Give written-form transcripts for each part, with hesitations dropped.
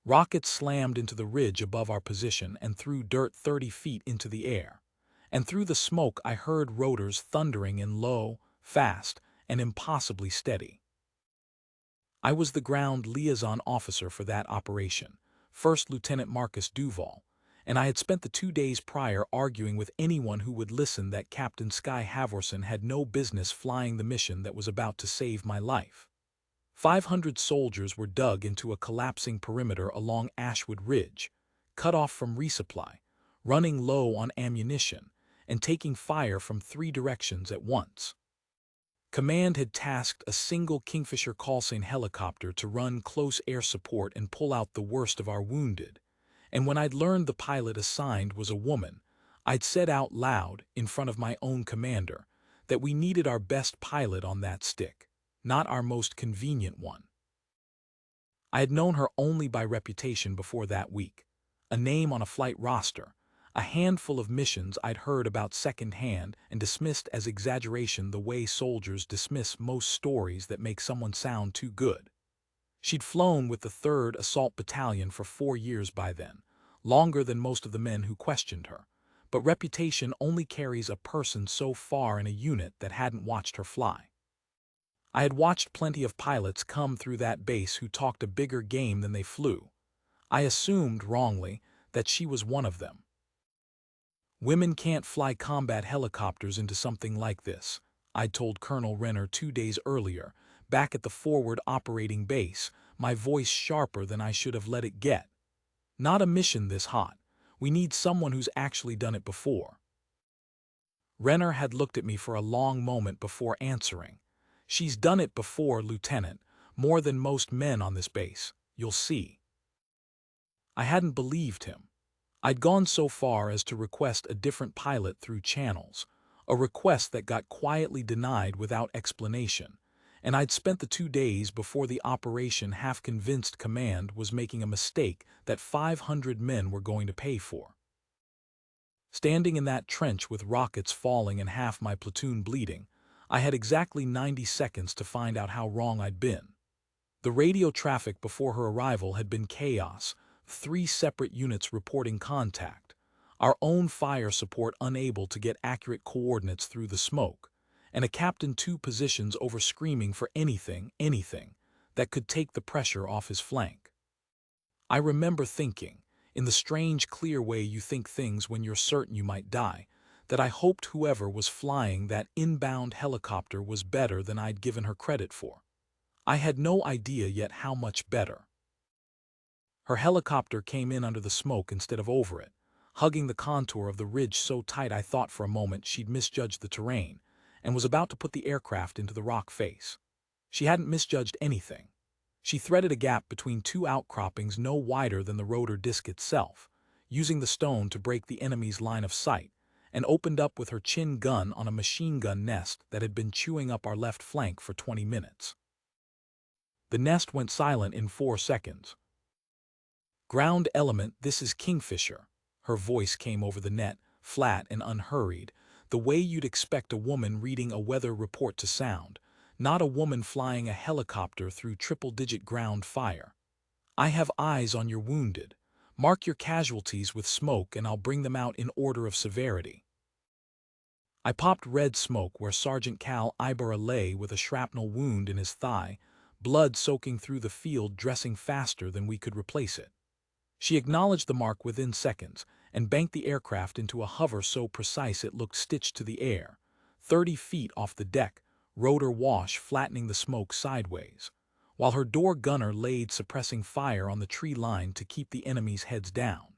Rockets slammed into the ridge above our position and threw dirt 30 feet into the air. And through the smoke I heard rotors thundering in low, fast, and impossibly steady. I was the ground liaison officer for that operation, First Lieutenant Marcus Duval, and I had spent the 2 days prior arguing with anyone who would listen that Captain Skye Havorson had no business flying the mission that was about to save my life. 500 soldiers were dug into a collapsing perimeter along Ashwood Ridge, cut off from resupply, running low on ammunition, and taking fire from 3 directions at once. Command had tasked a single Kingfisher callsign helicopter to run close air support and pull out the worst of our wounded, and when I'd learned the pilot assigned was a woman, I'd said out loud, in front of my own commander, that we needed our best pilot on that stick, not our most convenient one. I had known her only by reputation before that week, a name on a flight roster, a handful of missions I'd heard about secondhand and dismissed as exaggeration the way soldiers dismiss most stories that make someone sound too good. She'd flown with the 3rd Assault Battalion for 4 years by then, longer than most of the men who questioned her, but reputation only carries a person so far in a unit that hadn't watched her fly. I had watched plenty of pilots come through that base who talked a bigger game than they flew. I assumed, wrongly, that she was one of them. Women can't fly combat helicopters into something like this, I'd told Colonel Renner 2 days earlier, back at the forward operating base, my voice sharper than I should have let it get. Not a mission this hot. We need someone who's actually done it before. Renner had looked at me for a long moment before answering. She's done it before, Lieutenant, more than most men on this base, you'll see. I hadn't believed him. I'd gone so far as to request a different pilot through channels, a request that got quietly denied without explanation, and I'd spent the 2 days before the operation half convinced command was making a mistake that 500 men were going to pay for. Standing in that trench with rockets falling and half my platoon bleeding, I had exactly 90 seconds to find out how wrong I'd been. The radio traffic before her arrival had been chaos, 3 separate units reporting contact, our own fire support unable to get accurate coordinates through the smoke, and a Captain 2 positions over screaming for anything, that could take the pressure off his flank. I remember thinking, in the strange clear way you think things when you're certain you might die, that I hoped whoever was flying that inbound helicopter was better than I'd given her credit for. I had no idea yet how much better. Her helicopter came in under the smoke instead of over it, hugging the contour of the ridge so tight I thought for a moment she'd misjudged the terrain, and was about to put the aircraft into the rock face. She hadn't misjudged anything. She threaded a gap between 2 outcroppings no wider than the rotor disc itself, using the stone to break the enemy's line of sight, and opened up with her chin gun on a machine gun nest that had been chewing up our left flank for 20 minutes. The nest went silent in 4 seconds. "Ground element, this is Kingfisher." Her voice came over the net, flat and unhurried, the way you'd expect a woman reading a weather report to sound, not a woman flying a helicopter through triple-digit ground fire. "I have eyes on your wounded. Mark your casualties with smoke and I'll bring them out in order of severity." I popped red smoke where Sergeant Cal Ibarra lay with a shrapnel wound in his thigh, blood soaking through the field, dressing faster than we could replace it. She acknowledged the mark within seconds and banked the aircraft into a hover so precise it looked stitched to the air, 30 feet off the deck, rotor wash flattening the smoke sideways, while her door gunner laid suppressing fire on the tree line to keep the enemy's heads down.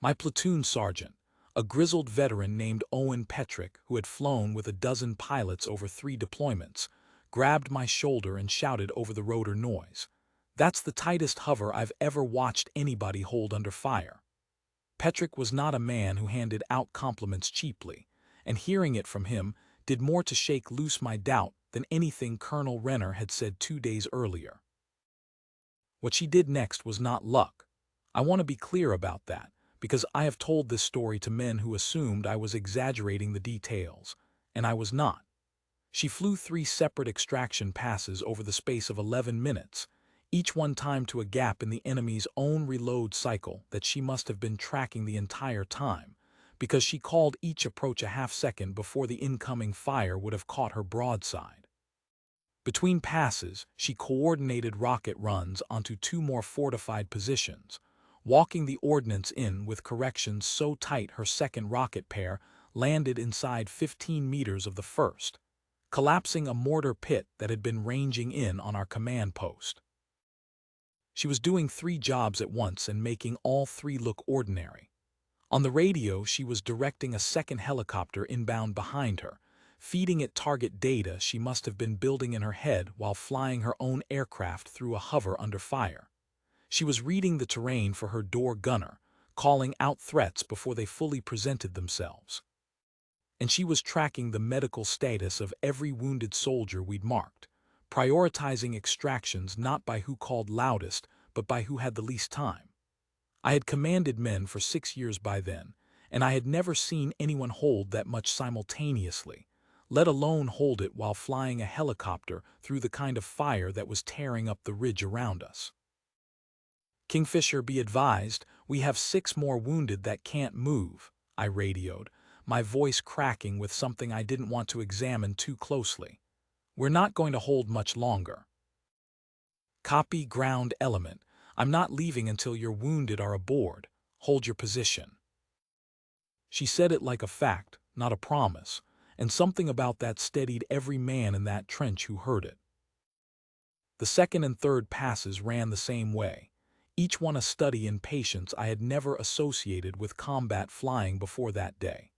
My platoon sergeant, a grizzled veteran named Owen Petrick who had flown with a dozen pilots over 3 deployments, grabbed my shoulder and shouted over the rotor noise, "That's the tightest hover I've ever watched anybody hold under fire." Petrick was not a man who handed out compliments cheaply, and hearing it from him did more to shake loose my doubt than anything Colonel Renner had said 2 days earlier. What she did next was not luck. I want to be clear about that, because I have told this story to men who assumed I was exaggerating the details, and I was not. She flew 3 separate extraction passes over the space of 11 minutes, each one timed to a gap in the enemy's own reload cycle that she must have been tracking the entire time, because she called each approach a half-second before the incoming fire would have caught her broadside. Between passes, she coordinated rocket runs onto two more fortified positions, walking the ordnance in with corrections so tight her second rocket pair landed inside 15 meters of the first, collapsing a mortar pit that had been ranging in on our command post. She was doing 3 jobs at once and making all 3 look ordinary. On the radio, she was directing a second helicopter inbound behind her, feeding it target data she must have been building in her head while flying her own aircraft through a hover under fire. She was reading the terrain for her door gunner, calling out threats before they fully presented themselves. And she was tracking the medical status of every wounded soldier we'd marked, prioritizing extractions not by who called loudest, but by who had the least time. I had commanded men for 6 years by then, and I had never seen anyone hold that much simultaneously, let alone hold it while flying a helicopter through the kind of fire that was tearing up the ridge around us. "Kingfisher, be advised, we have 6 more wounded that can't move," I radioed, my voice cracking with something I didn't want to examine too closely. "We're not going to hold much longer." "Copy, ground element. I'm not leaving until your wounded are aboard. Hold your position." She said it like a fact, not a promise, and something about that steadied every man in that trench who heard it. The second and third passes ran the same way, each one a study in patience I had never associated with combat flying before that day.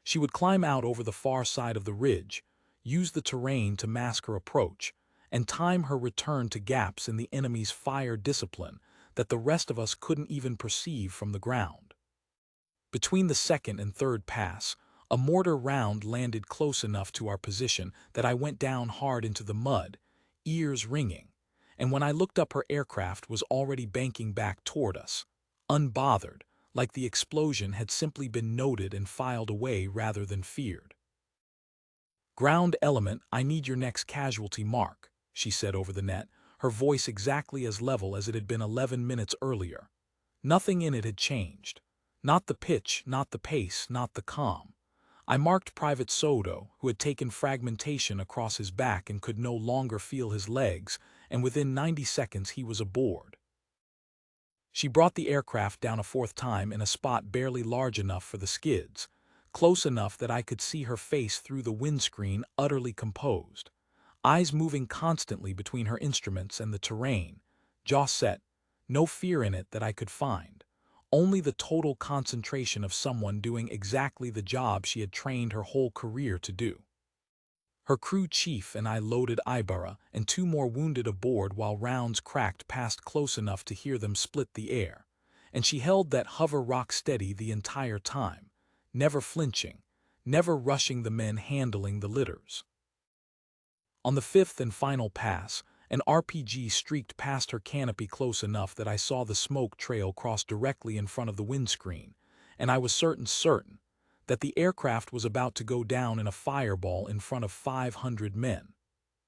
She would climb out over the far side of the ridge, use the terrain to mask her approach, and time her return to gaps in the enemy's fire discipline that the rest of us couldn't even perceive from the ground. Between the second and third pass, a mortar round landed close enough to our position that I went down hard into the mud, ears ringing, and when I looked up her aircraft was already banking back toward us, unbothered, like the explosion had simply been noted and filed away rather than feared. "Ground element, I need your next casualty mark," she said over the net, her voice exactly as level as it had been 11 minutes earlier. Nothing in it had changed. Not the pitch, not the pace, not the calm. I marked Private Soto, who had taken fragmentation across his back and could no longer feel his legs, and within 90 seconds he was aboard. She brought the aircraft down a 4th time in a spot barely large enough for the skids, close enough that I could see her face through the windscreen, utterly composed, eyes moving constantly between her instruments and the terrain, jaw set, no fear in it that I could find, only the total concentration of someone doing exactly the job she had trained her whole career to do. Her crew chief and I loaded Ibarra and 2 more wounded aboard while rounds cracked past close enough to hear them split the air, and she held that hover rock steady the entire time, never flinching, never rushing the men handling the litters. On the 5th and final pass, an RPG streaked past her canopy close enough that I saw the smoke trail cross directly in front of the windscreen, and I was certain that the aircraft was about to go down in a fireball in front of 500 men.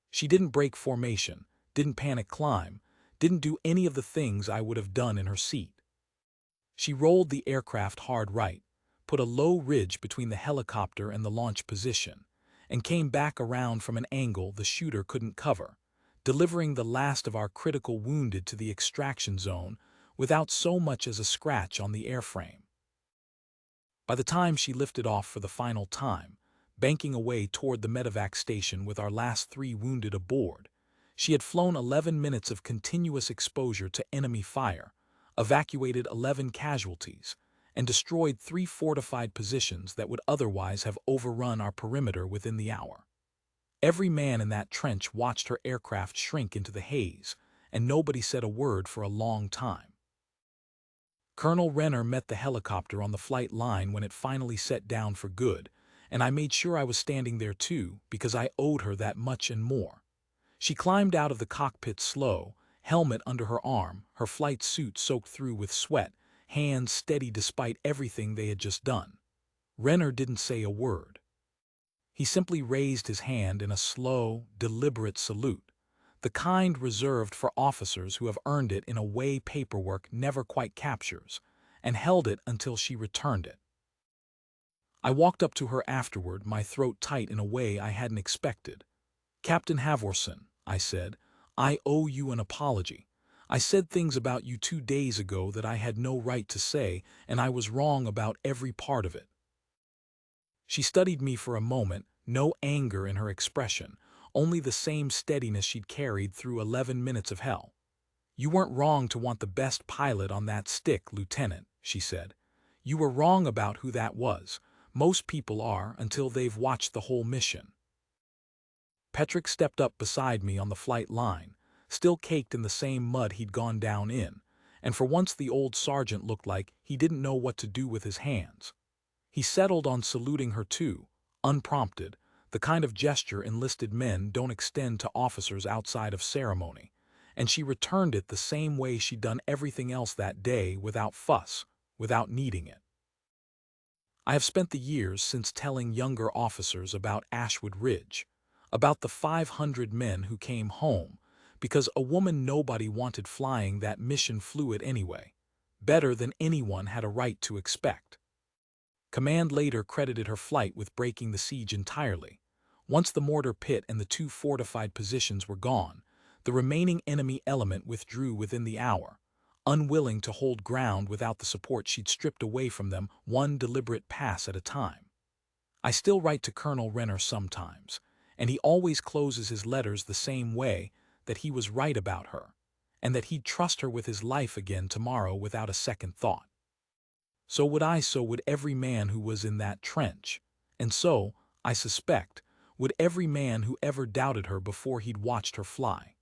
She didn't break formation, didn't panic climb, didn't do any of the things I would have done in her seat. She rolled the aircraft hard right, put a low ridge between the helicopter and the launch position, and came back around from an angle the shooter couldn't cover, delivering the last of our critical wounded to the extraction zone without so much as a scratch on the airframe. By the time she lifted off for the final time, banking away toward the medevac station with our last 3 wounded aboard, she had flown 11 minutes of continuous exposure to enemy fire, evacuated 11 casualties, and destroyed 3 fortified positions that would otherwise have overrun our perimeter within the hour. Every man in that trench watched her aircraft shrink into the haze, and nobody said a word for a long time. Colonel Renner met the helicopter on the flight line when it finally set down for good, and I made sure I was standing there too because I owed her that much and more. She climbed out of the cockpit slow, helmet under her arm, her flight suit soaked through with sweat, hands steady despite everything they had just done. Renner didn't say a word. He simply raised his hand in a slow, deliberate salute, the kind reserved for officers who have earned it in a way paperwork never quite captures, and held it until she returned it. I walked up to her afterward, my throat tight in a way I hadn't expected. "Captain Halvorson," I said, "I owe you an apology. I said things about you 2 days ago that I had no right to say, and I was wrong about every part of it." She studied me for a moment, no anger in her expression, only the same steadiness she'd carried through 11 minutes of hell. "You weren't wrong to want the best pilot on that stick, Lieutenant," she said. "You were wrong about who that was. Most people are until they've watched the whole mission." Patrick stepped up beside me on the flight line, still caked in the same mud he'd gone down in, and for once the old sergeant looked like he didn't know what to do with his hands. He settled on saluting her too, unprompted, the kind of gesture enlisted men don't extend to officers outside of ceremony, and she returned it the same way she'd done everything else that day, without fuss, without needing it. I have spent the years since telling younger officers about Ashwood Ridge, about the 500 men who came home, because a woman nobody wanted flying that mission flew it anyway, better than anyone had a right to expect. Command later credited her flight with breaking the siege entirely. Once the mortar pit and the 2 fortified positions were gone, the remaining enemy element withdrew within the hour, unwilling to hold ground without the support she'd stripped away from them, one deliberate pass at a time. I still write to Colonel Renner sometimes, and he always closes his letters the same way, that he was right about her, and that he'd trust her with his life again tomorrow without a second thought. So would every man who was in that trench, and so, I suspect, would every man who ever doubted her before he'd watched her fly.